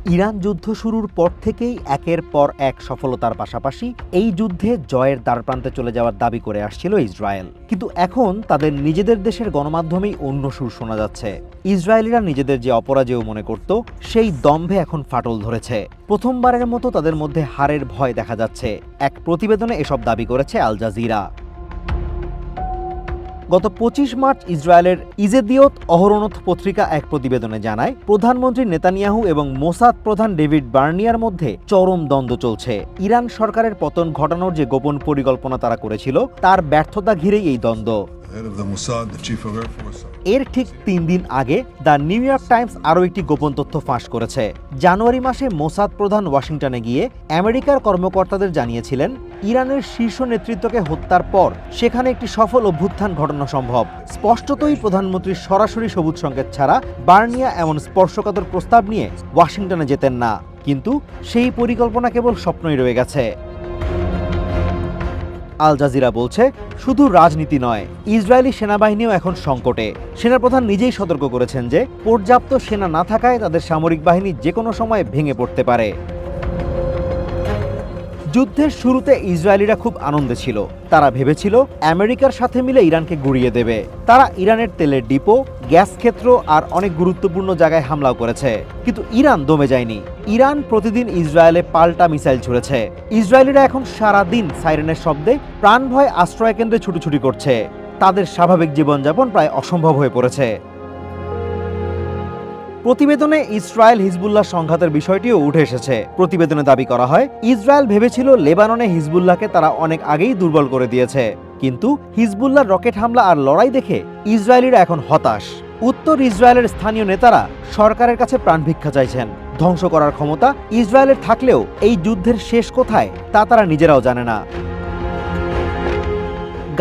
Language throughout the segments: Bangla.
ইরান যুদ্ধ শুরুর পর থেকেই একের পর এক সফলতার পাশাপাশি এই যুদ্ধে জয়ের দ্বারপ্রান্তে চলে যাওয়ার দাবি করে আসছিল ইসরায়েল। কিন্তু এখন তাদের নিজেদের দেশের গণমাধ্যমেই অন্য সুর শোনা যাচ্ছে। ইসরায়েলিরা নিজেদের যে অপরাজেয় মনে করত, সেই দম্ভে এখন ফাটল ধরেছে। প্রথমবারের মতো তাদের মধ্যে হারের ভয় দেখা যাচ্ছে। এক প্রতিবেদনে এসব দাবি করেছে আল জাজিরা। গত 25 মার্চ ইসরায়েলের ইজেদিয়ত অহরোনথ পত্রিকা এক প্রতিবেদনে জানায়, প্রধানমন্ত্রী নেতানিয়াহু এবং মোসাদ প্রধান ডেভিড বার্নিয়ার মধ্যে চরম দ্বন্দ্ব চলছে। ইরান সরকারের পতন ঘটানোর যে গোপন পরিকল্পনা তারা করেছিল, তার ব্যর্থতা ঘিরেই এই দ্বন্দ্ব। এর ঠিক 3 দিন আগে দ্য নিউ ইয়র্ক টাইমস আরও একটি গোপন তথ্য ফাঁস করেছে। জানুয়ারি মাসে মোসাদ প্রধান ওয়াশিংটনে গিয়ে আমেরিকার কর্মকর্তাদের জানিয়েছিলেন, ইরানের শীর্ষ নেতৃত্বকে হত্যার পর সেখানে একটি সফল অভ্যুত্থান ঘটানো সম্ভব। স্পষ্টতই প্রধানমন্ত্রীর সরাসরি সবুজ সংকেত ছাড়া বার্নিয়া এমন স্পর্শকাতর প্রস্তাব নিয়ে ওয়াশিংটনে যেতেন না। কিন্তু সেই পরিকল্পনা কেবল স্বপ্নই রয়ে গেছে। আল জাজিরা বলছে, শুধু রাজনীতি নয়, ইসরায়েলি সেনাবাহিনীও এখন সংকটে। সেনাপ্রধান নিজেই সতর্ক করেছেন যে পর্যাপ্ত সেনা না থাকায় তাদের সামরিক বাহিনী যে কোনো সময় ভেঙে পড়তে পারে। যুদ্ধের শুরুতে ইসরায়েলিরা খুব আনন্দে ছিল। তারা ভেবেছিল আমেরিকার সাথে মিলে ইরানকে গুঁড়িয়ে দেবে। তারা ইরানের তেলের ডিপো, গ্যাস ক্ষেত্র আর অনেক গুরুত্বপূর্ণ জায়গায় হামলাও করেছে। কিন্তু ইরান দমে যায়নি। ইরান প্রতিদিন ইসরায়েলে পাল্টা মিসাইল ছুড়েছে। ইসরায়েলিরা এখন সারা দিন সাইরেনের শব্দে প্রাণভয় আশ্রয়কেন্দ্রে ছুটোছুটি করছে। তাদের স্বাভাবিক জীবনযাপন প্রায় অসম্ভব হয়ে পড়েছে। প্রতিবেদনে ইসরায়েল হিজবুল্লাহ সংঘাতের বিষয়টিও উঠে এসেছে। প্রতিবেদনে দাবি করা হয়, ইসরায়েল ভেবেছিল লেবাননে হিজবুল্লাহকে তারা অনেক আগেই দুর্বল করে দিয়েছে। কিন্তু হিজবুল্লাহর রকেট হামলা আর লড়াই দেখে ইসরায়েলিরা এখন হতাশ। উত্তর ইসরায়েলের স্থানীয় নেতারা সরকারের কাছে প্রাণভিক্ষা চাইছেন। ধ্বংস করার ক্ষমতা ইসরায়েলের থাকলেও এই যুদ্ধের শেষ কোথায় তা তারা নিজেরাও জানে না।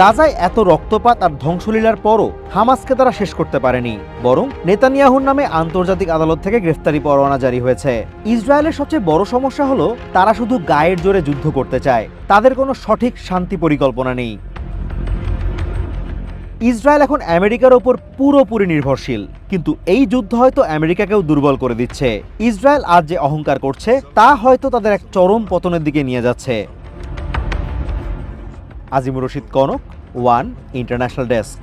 গাজায় এত রক্তপাত আর ধ্বংসলীলার পরও হামাসকে তারা শেষ করতে পারেনি, বরং নেতানিয়াহুর নামে আন্তর্জাতিক আদালত থেকে গ্রেফতারি পরোয়ানা জারি হয়েছে। ইসরায়েলের সবচেয়ে বড় সমস্যা হলো, তারা শুধু গায়ের জোরে যুদ্ধ করতে চায়। তাদের কোনো সঠিক শান্তি পরিকল্পনা নেই। ইসরায়েল এখন আমেরিকার ওপর পুরোপুরি নির্ভরশীল, কিন্তু এই যুদ্ধ হয়তো আমেরিকাকেও দুর্বল করে দিচ্ছে। ইসরায়েল আজ যে অহংকার করছে, তা হয়তো তাদের এক চরম পতনের দিকে নিয়ে যাচ্ছে। Azimur Rashid Kanak, one international desk.